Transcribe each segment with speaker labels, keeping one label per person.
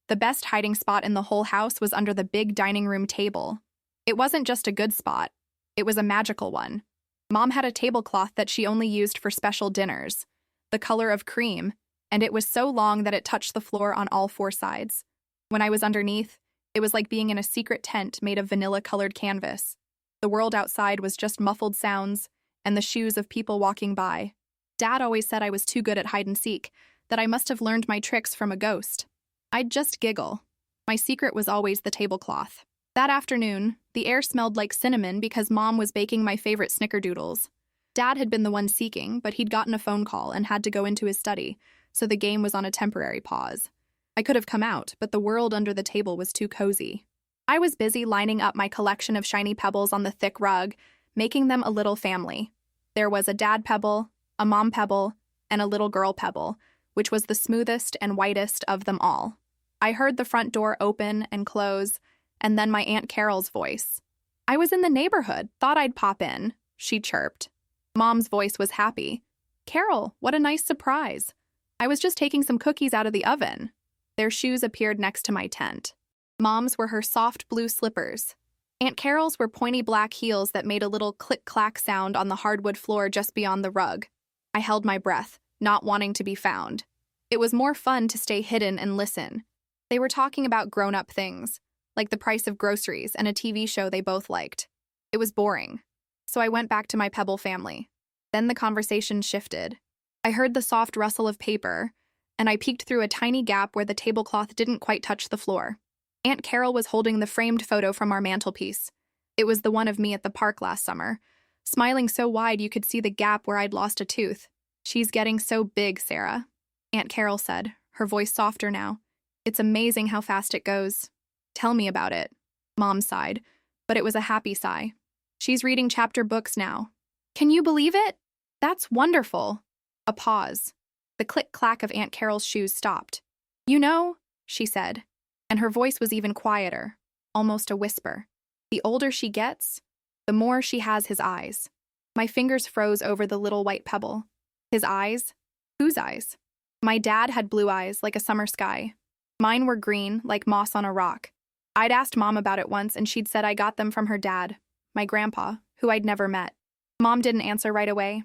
Speaker 1: The best hiding spot in the whole house was under the big dining room table. It wasn't just a good spot, it was a magical one. Mom had a tablecloth that she only used for special dinners, the color of cream, and it was so long that it touched the floor on all four sides. When I was underneath, it was like being in a secret tent made of vanilla-colored canvas. The world outside was just muffled sounds and the shoes of people walking by. Dad always said I was too good at hide-and-seek, that I must have learned my tricks from a ghost. I'd just giggle. My secret was always the tablecloth. That afternoon, the air smelled like cinnamon because Mom was baking my favorite snickerdoodles. Dad had been the one seeking, but he'd gotten a phone call and had to go into his study, so the game was on a temporary pause. I could have come out, but the world under the table was too cozy. I was busy lining up my collection of shiny pebbles on the thick rug, making them a little family. There was a dad pebble, a mom pebble, and a little girl pebble, which was the smoothest and whitest of them all. I heard the front door open and close, and then my Aunt Carol's voice. "I was in the neighborhood, thought I'd pop in," she chirped. Mom's voice was happy. "Carol, what a nice surprise. I was just taking some cookies out of the oven." Their shoes appeared next to my tent. Mom's were her soft blue slippers. Aunt Carol's were pointy black heels that made a little click-clack sound on the hardwood floor just beyond the rug. I held my breath, not wanting to be found. It was more fun to stay hidden and listen. They were talking about grown-up things, like the price of groceries and a TV show they both liked. It was boring, so I went back to my Pebble family. Then the conversation shifted. I heard the soft rustle of paper, and I peeked through a tiny gap where the tablecloth didn't quite touch the floor. Aunt Carol was holding the framed photo from our mantelpiece. It was the one of me at the park last summer, smiling so wide you could see the gap where I'd lost a tooth. "She's getting so big, Sarah," Aunt Carol said, her voice softer now. "It's amazing how fast it goes." "Tell me about it," Mom sighed, but it was a happy sigh. "She's reading chapter books now." "Can you believe it? That's wonderful." A pause. The click-clack of Aunt Carol's shoes stopped. "You know," she said, and her voice was even quieter, almost a whisper. "The older she gets, the more she has his eyes." My fingers froze over the little white pebble. His eyes? Whose eyes? My dad had blue eyes like a summer sky. Mine were green, like moss on a rock. I'd asked Mom about it once, and she'd said I got them from her dad, my grandpa, who I'd never met. Mom didn't answer right away.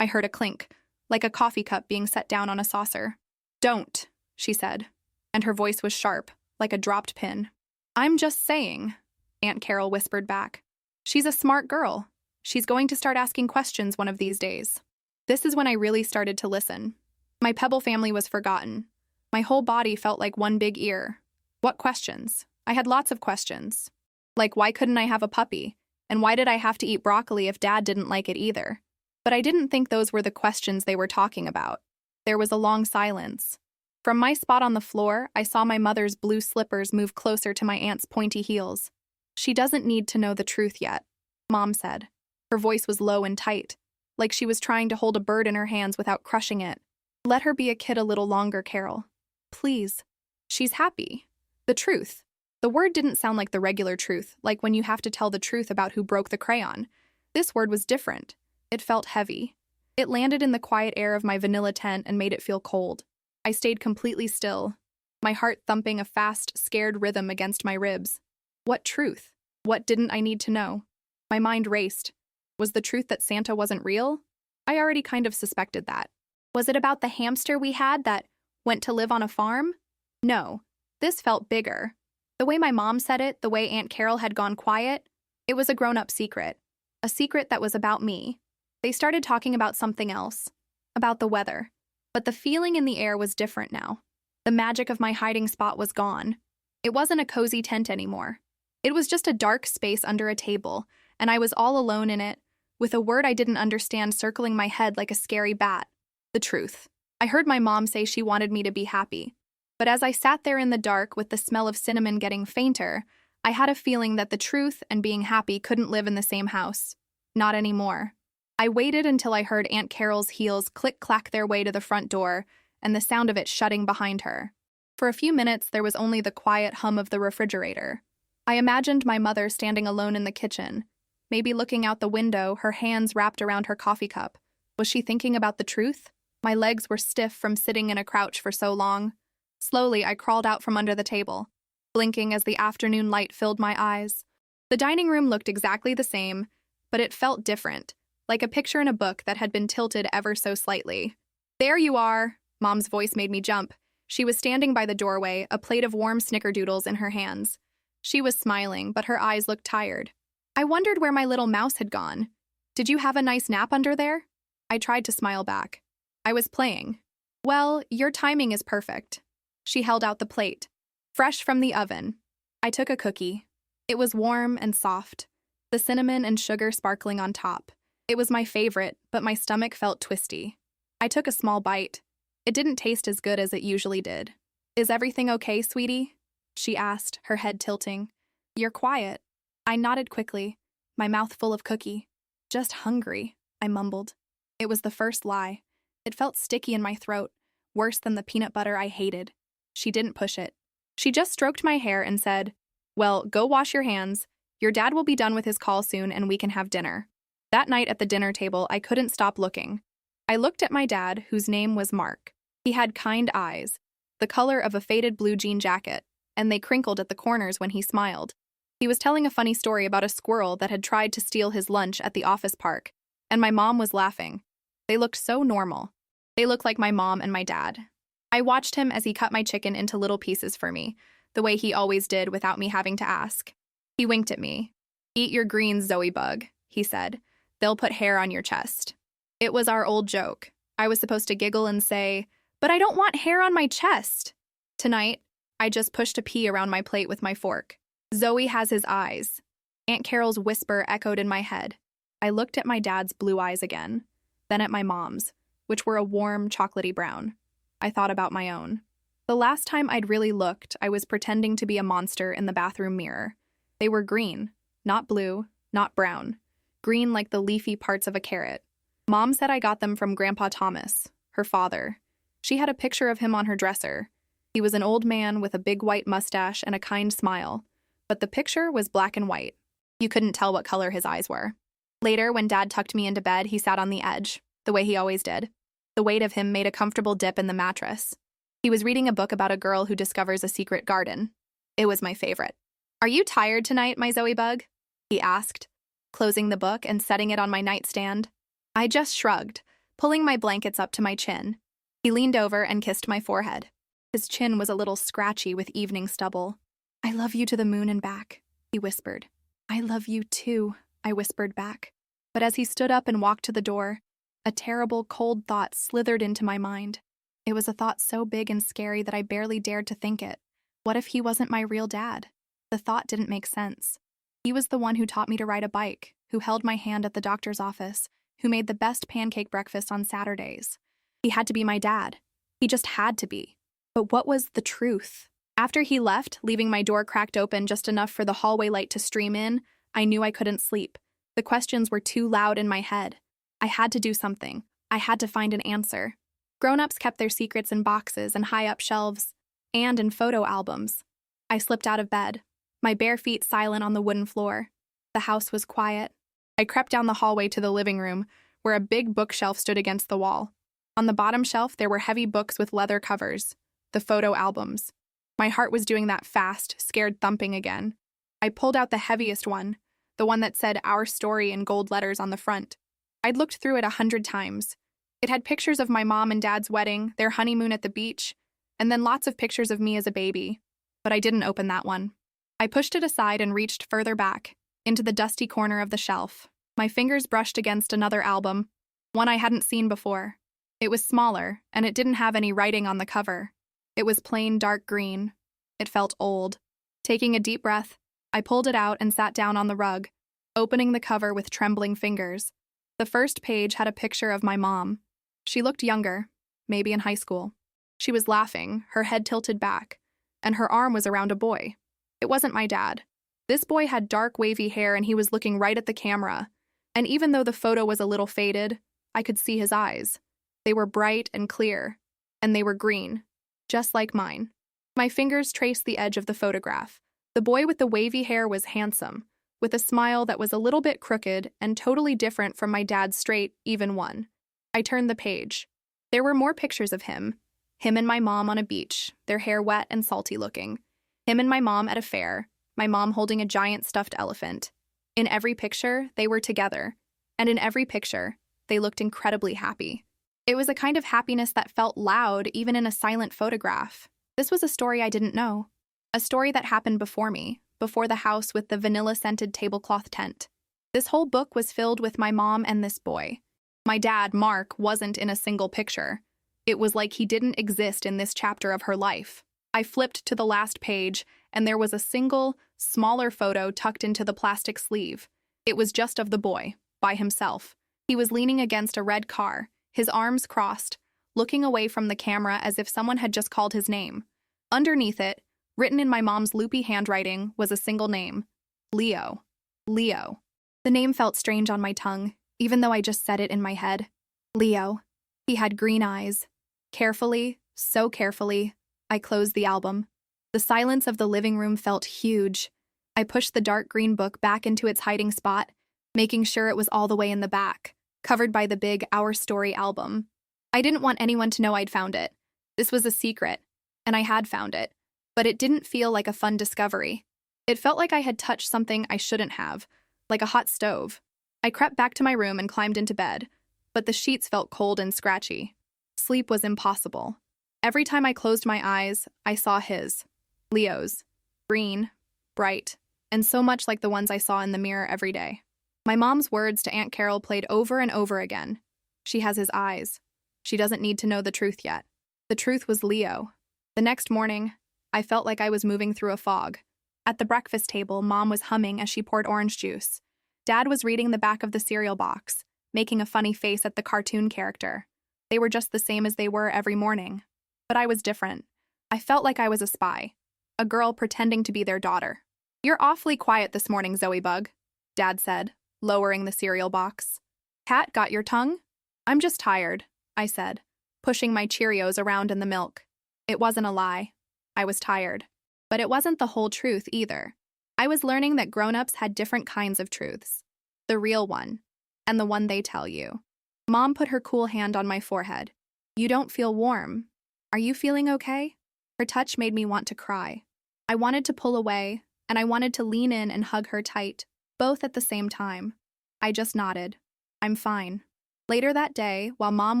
Speaker 1: I heard a clink, like a coffee cup being set down on a saucer. "Don't," she said, and her voice was sharp, like a dropped pin. "I'm just saying," Aunt Carol whispered back. "She's a smart girl. She's going to start asking questions one of these days." This is when I really started to listen. My Pebble family was forgotten. My whole body felt like one big ear. What questions? I had lots of questions. Like, why couldn't I have a puppy? And why did I have to eat broccoli if Dad didn't like it either? But I didn't think those were the questions they were talking about. There was a long silence. From my spot on the floor, I saw my mother's blue slippers move closer to my aunt's pointy heels. "She doesn't need to know the truth yet," Mom said. Her voice was low and tight, like she was trying to hold a bird in her hands without crushing it. "Let her be a kid a little longer, Carol. Please. She's happy. The truth." The word didn't sound like the regular truth, like when you have to tell the truth about who broke the crayon. This word was different. It felt heavy. It landed in the quiet air of my vanilla tent and made it feel cold. I stayed completely still, my heart thumping a fast, scared rhythm against my ribs. What truth? What didn't I need to know? My mind raced. Was the truth that Santa wasn't real? I already kind of suspected that. Was it about the hamster we had that went to live on a farm? No. This felt bigger. The way my mom said it, the way Aunt Carol had gone quiet, it was a grown-up secret. A secret that was about me. They started talking about something else. About the weather. But the feeling in the air was different now. The magic of my hiding spot was gone. It wasn't a cozy tent anymore. It was just a dark space under a table, and I was all alone in it, with a word I didn't understand circling my head like a scary bat. The truth. I heard my mom say she wanted me to be happy. But as I sat there in the dark with the smell of cinnamon getting fainter, I had a feeling that the truth and being happy couldn't live in the same house. Not anymore. I waited until I heard Aunt Carol's heels click-clack their way to the front door and the sound of it shutting behind her. For a few minutes, there was only the quiet hum of the refrigerator. I imagined my mother standing alone in the kitchen, maybe looking out the window, her hands wrapped around her coffee cup. Was she thinking about the truth? My legs were stiff from sitting in a crouch for so long. Slowly, I crawled out from under the table, blinking as the afternoon light filled my eyes. The dining room looked exactly the same, but it felt different, like a picture in a book that had been tilted ever so slightly. "There you are!" Mom's voice made me jump. She was standing by the doorway, a plate of warm snickerdoodles in her hands. She was smiling, but her eyes looked tired. I wondered where my little mouse had gone. "Did you have a nice nap under there?" I tried to smile back. "I was playing." "Well, your timing is perfect." She held out the plate, fresh from the oven. I took a cookie. It was warm and soft, the cinnamon and sugar sparkling on top. It was my favorite, but my stomach felt twisty. I took a small bite. It didn't taste as good as it usually did. "Is everything okay, sweetie?" she asked, her head tilting. "You're quiet." I nodded quickly, my mouth full of cookie. "Just hungry," I mumbled. It was the first lie. It felt sticky in my throat, worse than the peanut butter I hated. She didn't push it. She just stroked my hair and said, "Well, go wash your hands. Your dad will be done with his call soon and we can have dinner." That night at the dinner table, I couldn't stop looking. I looked at my dad, whose name was Mark. He had kind eyes, the color of a faded blue jean jacket, and they crinkled at the corners when he smiled. He was telling a funny story about a squirrel that had tried to steal his lunch at the office park, and my mom was laughing. They looked so normal. They looked like my mom and my dad. I watched him as he cut my chicken into little pieces for me, the way he always did without me having to ask. He winked at me. "Eat your greens, Zoe Bug," he said. "They'll put hair on your chest." It was our old joke. I was supposed to giggle and say, "But I don't want hair on my chest." Tonight, I just pushed a pea around my plate with my fork. "Zoe has his eyes." Aunt Carol's whisper echoed in my head. I looked at my dad's blue eyes again, then at my mom's, which were a warm, chocolatey brown. I thought about my own. The last time I'd really looked, I was pretending to be a monster in the bathroom mirror. They were green, not blue, not brown. Green like the leafy parts of a carrot. Mom said I got them from Grandpa Thomas, her father. She had a picture of him on her dresser. He was an old man with a big white mustache and a kind smile, but the picture was black and white. You couldn't tell what color his eyes were. Later, when Dad tucked me into bed, he sat on the edge, the way he always did. The weight of him made a comfortable dip in the mattress. He was reading a book about a girl who discovers a secret garden. It was my favorite. "Are you tired tonight, my Zoe Bug?" he asked, closing the book and setting it on my nightstand. I just shrugged, pulling my blankets up to my chin. He leaned over and kissed my forehead. His chin was a little scratchy with evening stubble. "I love you to the moon and back," he whispered. "I love you too," I whispered back. But as he stood up and walked to the door, a terrible, cold thought slithered into my mind. It was a thought so big and scary that I barely dared to think it. What if he wasn't my real dad? The thought didn't make sense. He was the one who taught me to ride a bike, who held my hand at the doctor's office, who made the best pancake breakfast on Saturdays. He had to be my dad. He just had to be. But what was the truth? After he left, leaving my door cracked open just enough for the hallway light to stream in, I knew I couldn't sleep. The questions were too loud in my head. I had to do something. I had to find an answer. Grown-ups kept their secrets in boxes and high-up shelves, and in photo albums. I slipped out of bed, my bare feet silent on the wooden floor. The house was quiet. I crept down the hallway to the living room, where a big bookshelf stood against the wall. On the bottom shelf, there were heavy books with leather covers, the photo albums. My heart was doing that fast, scared thumping again. I pulled out the heaviest one, the one that said "Our Story" in gold letters on the front. I'd looked through it 100 times. It had pictures of my mom and dad's wedding, their honeymoon at the beach, and then lots of pictures of me as a baby. But I didn't open that one. I pushed it aside and reached further back, into the dusty corner of the shelf. My fingers brushed against another album, one I hadn't seen before. It was smaller, and it didn't have any writing on the cover. It was plain dark green. It felt old. Taking a deep breath, I pulled it out and sat down on the rug, opening the cover with trembling fingers. The first page had a picture of my mom. She looked younger, maybe in high school. She was laughing, her head tilted back, and her arm was around a boy. It wasn't my dad. This boy had dark, wavy hair, and he was looking right at the camera. And even though the photo was a little faded, I could see his eyes. They were bright and clear, and they were green, just like mine. My fingers traced the edge of the photograph. The boy with the wavy hair was handsome, with a smile that was a little bit crooked and totally different from my dad's straight, even one. I turned the page. There were more pictures of him. Him and my mom on a beach, their hair wet and salty looking. Him and my mom at a fair, my mom holding a giant stuffed elephant. In every picture, they were together. And in every picture, they looked incredibly happy. It was a kind of happiness that felt loud even in a silent photograph. This was a story I didn't know. A story that happened before me, before the house with the vanilla-scented tablecloth tent. This whole book was filled with my mom and this boy. My dad, Mark, wasn't in a single picture. It was like he didn't exist in this chapter of her life. I flipped to the last page, and there was a single, smaller photo tucked into the plastic sleeve. It was just of the boy, by himself. He was leaning against a red car, his arms crossed, looking away from the camera as if someone had just called his name. Underneath it, written in my mom's loopy handwriting, was a single name. Leo. Leo. The name felt strange on my tongue, even though I just said it in my head. Leo. He had green eyes. Carefully, so carefully, I closed the album. The silence of the living room felt huge. I pushed the dark green book back into its hiding spot, making sure it was all the way in the back, covered by the big Our Story album. I didn't want anyone to know I'd found it. This was a secret, and I had found it. But it didn't feel like a fun discovery. It felt like I had touched something I shouldn't have, like a hot stove. I crept back to my room and climbed into bed, but the sheets felt cold and scratchy. Sleep was impossible. Every time I closed my eyes, I saw his, Leo's, green, bright, and so much like the ones I saw in the mirror every day. My mom's words to Aunt Carol played over and over again. She has his eyes. She doesn't need to know the truth yet. The truth was Leo. The next morning, I felt like I was moving through a fog. At the breakfast table, Mom was humming as she poured orange juice. Dad was reading the back of the cereal box, making a funny face at the cartoon character. They were just the same as they were every morning. But I was different. I felt like I was a spy, a girl pretending to be their daughter. "You're awfully quiet this morning, Zoe Bug," Dad said, lowering the cereal box. "Cat, got your tongue?" "I'm just tired," I said, pushing my Cheerios around in the milk. It wasn't a lie. I was tired. But it wasn't the whole truth either. I was learning that grown-ups had different kinds of truths. The real one, and the one they tell you. Mom put her cool hand on my forehead. "You don't feel warm. Are you feeling okay?" Her touch made me want to cry. I wanted to pull away, and I wanted to lean in and hug her tight, both at the same time. I just nodded. "I'm fine." Later that day, while Mom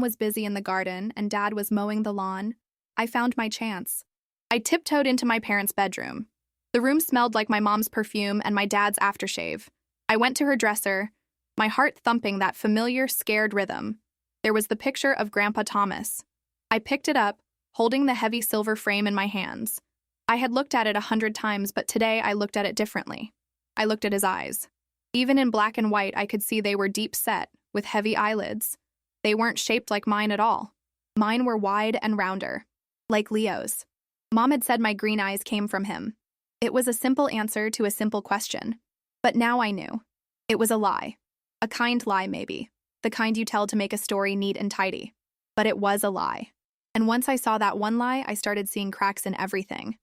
Speaker 1: was busy in the garden and Dad was mowing the lawn, I found my chance. I tiptoed into my parents' bedroom. The room smelled like my mom's perfume and my dad's aftershave. I went to her dresser, my heart thumping that familiar, scared rhythm. There was the picture of Grandpa Thomas. I picked it up, holding the heavy silver frame in my hands. I had looked at it 100 times, but today I looked at it differently. I looked at his eyes. Even in black and white, I could see they were deep set, with heavy eyelids. They weren't shaped like mine at all. Mine were wide and rounder, like Leo's. Mom had said my green eyes came from him. It was a simple answer to a simple question. But now I knew. It was a lie. A kind lie, maybe. The kind you tell to make a story neat and tidy. But it was a lie. And once I saw that one lie, I started seeing cracks in everything.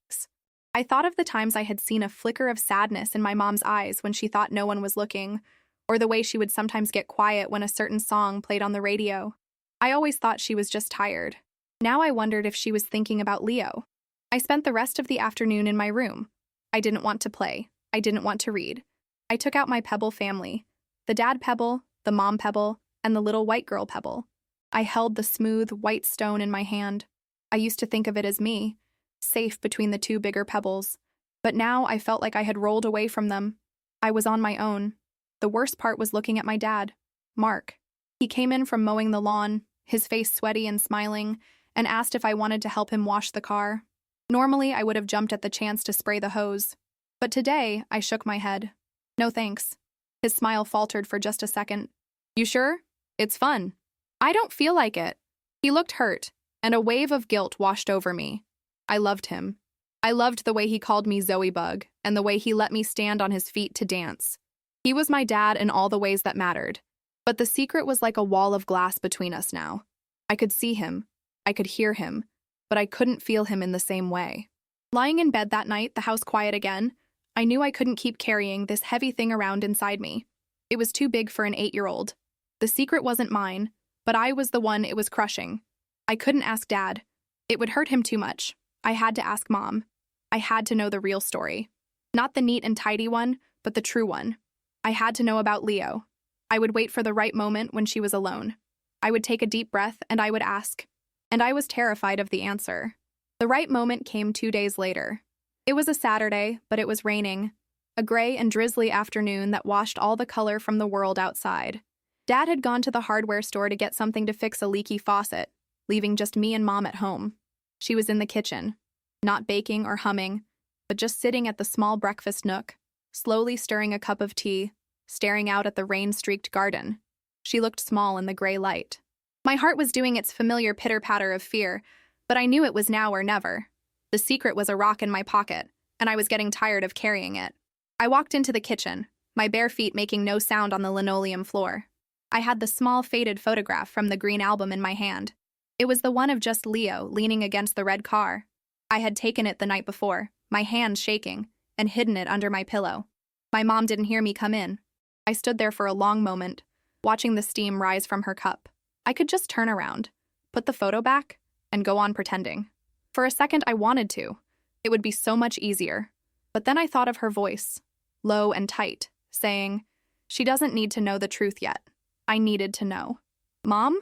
Speaker 1: I thought of the times I had seen a flicker of sadness in my mom's eyes when she thought no one was looking, or the way she would sometimes get quiet when a certain song played on the radio. I always thought she was just tired. Now I wondered if she was thinking about Leo. I spent the rest of the afternoon in my room. I didn't want to play. I didn't want to read. I took out my Pebble family, the dad Pebble, the mom Pebble, and the little white girl Pebble. I held the smooth, white stone in my hand. I used to think of it as me, safe between the two bigger pebbles. But now I felt like I had rolled away from them. I was on my own. The worst part was looking at my dad, Mark. He came in from mowing the lawn, his face sweaty and smiling, and asked if I wanted to help him wash the car. Normally, I would have jumped at the chance to spray the hose. But today, I shook my head. "No thanks." His smile faltered for just a second. "You sure? It's fun." "I don't feel like it." He looked hurt, and a wave of guilt washed over me. I loved him. I loved the way he called me Zoe Bug, and the way he let me stand on his feet to dance. He was my dad in all the ways that mattered. But the secret was like a wall of glass between us now. I could see him. I could hear him. But I couldn't feel him in the same way. Lying in bed that night, the house quiet again, I knew I couldn't keep carrying this heavy thing around inside me. It was too big for an 8-year-old. The secret wasn't mine, but I was the one it was crushing. I couldn't ask Dad. It would hurt him too much. I had to ask Mom. I had to know the real story. Not the neat and tidy one, but the true one. I had to know about Leo. I would wait for the right moment when she was alone. I would take a deep breath and I would ask. And I was terrified of the answer. The right moment came 2 days later. It was a Saturday, but it was raining. A gray and drizzly afternoon that washed all the color from the world outside. Dad had gone to the hardware store to get something to fix a leaky faucet, leaving just me and Mom at home. She was in the kitchen, not baking or humming, but just sitting at the small breakfast nook, slowly stirring a cup of tea, staring out at the rain-streaked garden. She looked small in the gray light. My heart was doing its familiar pitter-patter of fear, but I knew it was now or never. The secret was a rock in my pocket, and I was getting tired of carrying it. I walked into the kitchen, my bare feet making no sound on the linoleum floor. I had the small, faded photograph from the green album in my hand. It was the one of just Leo leaning against the red car. I had taken it the night before, my hands shaking, and hidden it under my pillow. My mom didn't hear me come in. I stood there for a long moment, watching the steam rise from her cup. I could just turn around, put the photo back, and go on pretending. For a second, I wanted to. It would be so much easier. But then I thought of her voice, low and tight, saying, "She doesn't need to know the truth yet." I needed to know. "Mom?"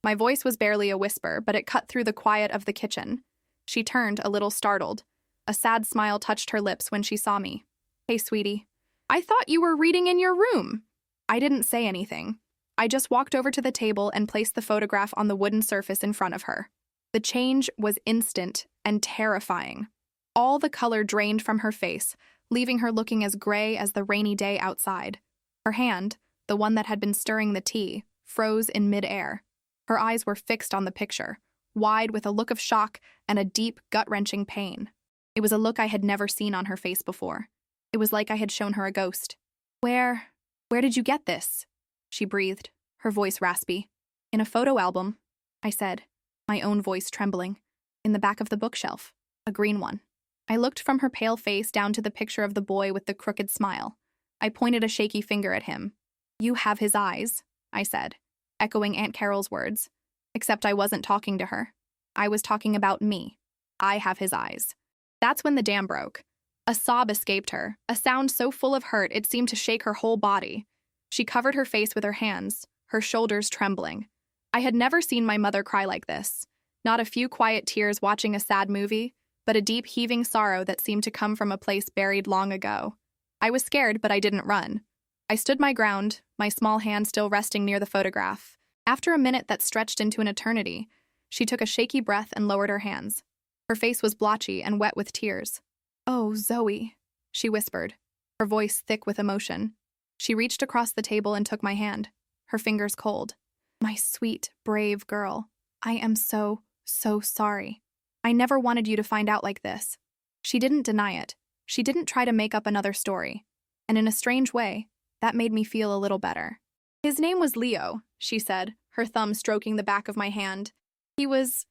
Speaker 1: My voice was barely a whisper, but it cut through the quiet of the kitchen. She turned, a little startled. A sad smile touched her lips when she saw me. "Hey, sweetie. I thought you were reading in your room." I didn't say anything. I just walked over to the table and placed the photograph on the wooden surface in front of her. The change was instant and terrifying. All the color drained from her face, leaving her looking as gray as the rainy day outside. Her hand, the one that had been stirring the tea, froze in midair. Her eyes were fixed on the picture, wide with a look of shock and a deep, gut-wrenching pain. It was a look I had never seen on her face before. It was like I had shown her a ghost. Where did you get this?" she breathed, her voice raspy. "In a photo album," I said, my own voice trembling. "In the back of the bookshelf, a green one." I looked from her pale face down to the picture of the boy with the crooked smile. I pointed a shaky finger at him. "You have his eyes," I said, echoing Aunt Carol's words. Except I wasn't talking to her. I was talking about me. I have his eyes. That's when the dam broke. A sob escaped her, a sound so full of hurt it seemed to shake her whole body. She covered her face with her hands, her shoulders trembling. I had never seen my mother cry like this. Not a few quiet tears watching a sad movie, but a deep heaving sorrow that seemed to come from a place buried long ago. I was scared, but I didn't run. I stood my ground, my small hand still resting near the photograph. After a minute that stretched into an eternity, she took a shaky breath and lowered her hands. Her face was blotchy and wet with tears. "Oh, Zoe," she whispered, her voice thick with emotion. She reached across the table and took my hand, her fingers cold. "My sweet, brave girl, I am so sorry. I never wanted you to find out like this." She didn't deny it. She didn't try to make up another story. And in a strange way, that made me feel a little better. "His name was Leo," she said, her thumb stroking the back of my hand. He was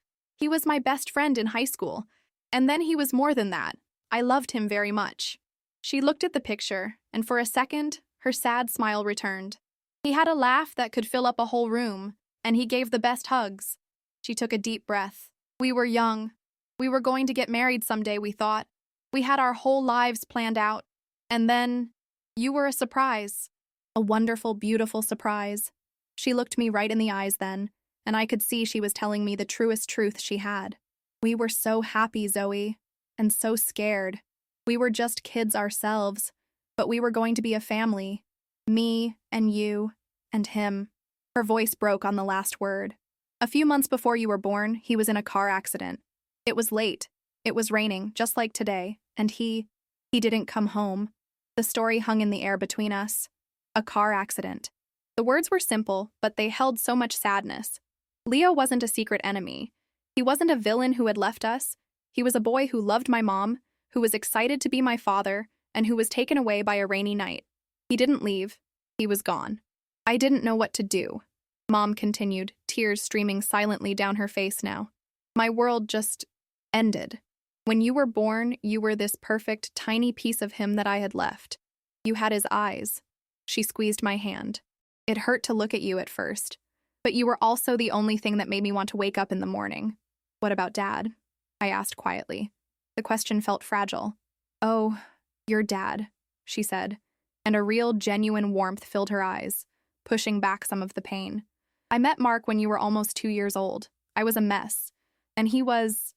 Speaker 1: my best friend in high school. And then he was more than that. I loved him very much." She looked at the picture, and for a second, her sad smile returned. "He had a laugh that could fill up a whole room, and he gave the best hugs." She took a deep breath. "We were young. We were going to get married someday, we thought. We had our whole lives planned out. And then, you were a surprise. A wonderful, beautiful surprise." She looked me right in the eyes then, and I could see she was telling me the truest truth she had. "We were so happy, Zoe, and so scared. We were just kids ourselves, but we were going to be a family. Me and you and him." Her voice broke on the last word. "A few months before you were born, he was in a car accident. It was late. It was raining, just like today, and he didn't come home." The story hung in the air between us. A car accident. The words were simple, but they held so much sadness. Leo wasn't a secret enemy. He wasn't a villain who had left us. He was a boy who loved my mom, who was excited to be my father, and who was taken away by a rainy night. He didn't leave. He was gone. I didn't know what to do. Mom continued, tears streaming silently down her face now. "My world just ended. When you were born, you were this perfect, tiny piece of him that I had left. You had his eyes." She squeezed my hand. "It hurt to look at you at first, but you were also the only thing that made me want to wake up in the morning." "What about Dad?" I asked quietly. The question felt fragile. Oh, your dad, she said, and a real, genuine warmth filled her eyes, pushing back some of the pain. I met Mark when you were almost 2 years old. I was a mess. And he was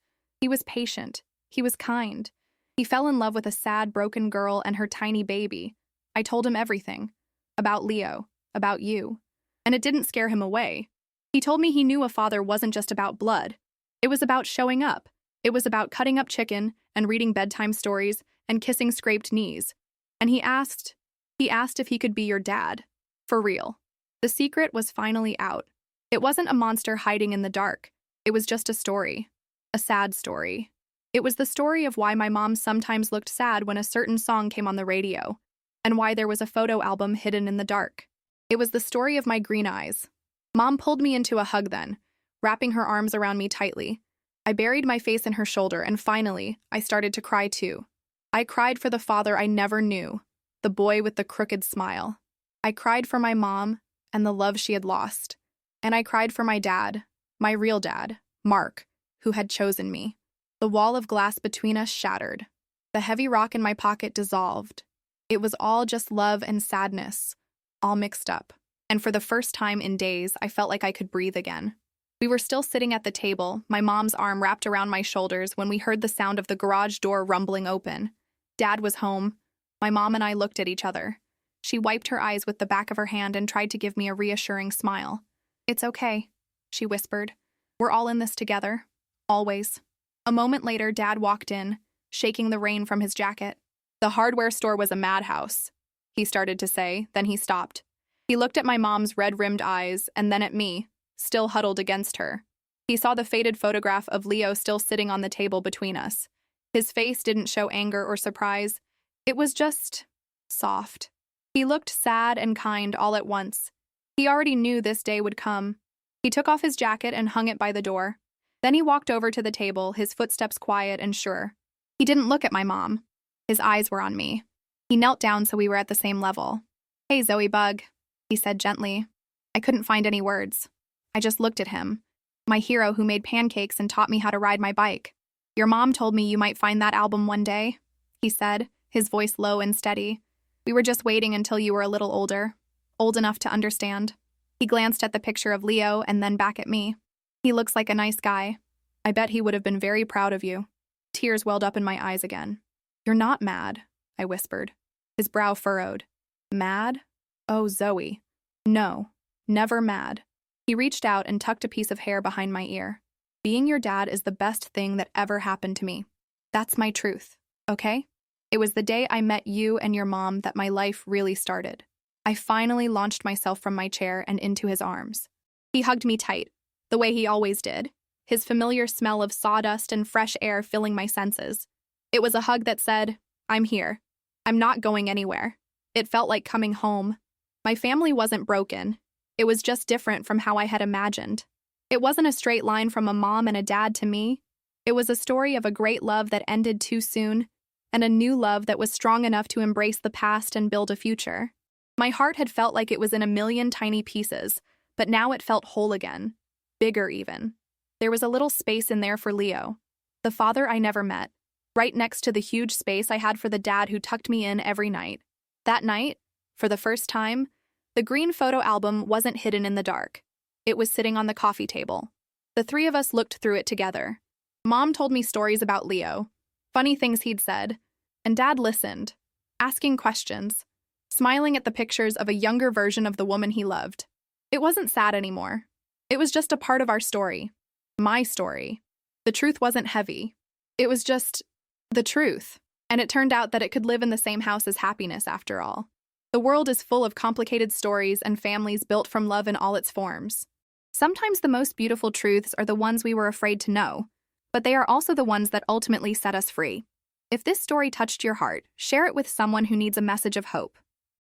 Speaker 1: patient. He was kind. He fell in love with a sad, broken girl and her tiny baby. I told him everything. About Leo. About you. And it didn't scare him away. He told me he knew a father wasn't just about blood. It was about showing up. It was about cutting up chicken and reading bedtime stories and kissing scraped knees. And he asked if he could be your dad. For real. The secret was finally out. It wasn't a monster hiding in the dark. It was just a story. A sad story. It was the story of why my mom sometimes looked sad when a certain song came on the radio, and why there was a photo album hidden in the dark. It was the story of my green eyes. Mom pulled me into a hug then, wrapping her arms around me tightly. I buried my face in her shoulder, and finally, I started to cry too. I cried for the father I never knew, the boy with the crooked smile. I cried for my mom and the love she had lost. And I cried for my dad, my real dad, Mark, who had chosen me. The wall of glass between us shattered. The heavy rock in my pocket dissolved. It was all just love and sadness, all mixed up. And for the first time in days, I felt like I could breathe again. We were still sitting at the table, my mom's arm wrapped around my shoulders, when we heard the sound of the garage door rumbling open. Dad was home. My mom and I looked at each other. She wiped her eyes with the back of her hand and tried to give me a reassuring smile. "It's okay," she whispered. "We're all in this together. Always." A moment later, Dad walked in, shaking the rain from his jacket. "The hardware store was a madhouse," he started to say, then he stopped. He looked at my mom's red-rimmed eyes and then at me, still huddled against her. He saw the faded photograph of Leo still sitting on the table between us. His face didn't show anger or surprise. It was just soft. He looked sad and kind all at once. He already knew this day would come. He took off his jacket and hung it by the door. Then he walked over to the table, his footsteps quiet and sure. He didn't look at my mom. His eyes were on me. He knelt down so we were at the same level. "Hey, Zoe Bug," he said gently. I couldn't find any words. I just looked at him. My hero who made pancakes and taught me how to ride my bike. "Your mom told me you might find that album one day," he said, his voice low and steady. "We were just waiting until you were a little older. Old enough to understand." He glanced at the picture of Leo and then back at me. "He looks like a nice guy. I bet he would have been very proud of you." Tears welled up in my eyes again. "You're not mad," I whispered. His brow furrowed. "Mad? Oh, Zoe. No, never mad." He reached out and tucked a piece of hair behind my ear. "Being your dad is the best thing that ever happened to me. That's my truth, okay? It was the day I met you and your mom that my life really started." I finally launched myself from my chair and into his arms. He hugged me tight, the way he always did, his familiar smell of sawdust and fresh air filling my senses. It was a hug that said, "I'm here. I'm not going anywhere." It felt like coming home. My family wasn't broken. It was just different from how I had imagined. It wasn't a straight line from a mom and a dad to me. It was a story of a great love that ended too soon, and a new love that was strong enough to embrace the past and build a future. My heart had felt like it was in a million tiny pieces, but now it felt whole again. Bigger even. There was a little space in there for Leo, the father I never met, right next to the huge space I had for the dad who tucked me in every night. That night, for the first time, the green photo album wasn't hidden in the dark. It was sitting on the coffee table. The three of us looked through it together. Mom told me stories about Leo, funny things he'd said, and Dad listened, asking questions, smiling at the pictures of a younger version of the woman he loved. It wasn't sad anymore. It was just a part of our story. My story. The truth wasn't heavy. It was just the truth. And it turned out that it could live in the same house as happiness after all. The world is full of complicated stories and families built from love in all its forms. Sometimes the most beautiful truths are the ones we were afraid to know, but they are also the ones that ultimately set us free. If this story touched your heart, share it with someone who needs a message of hope.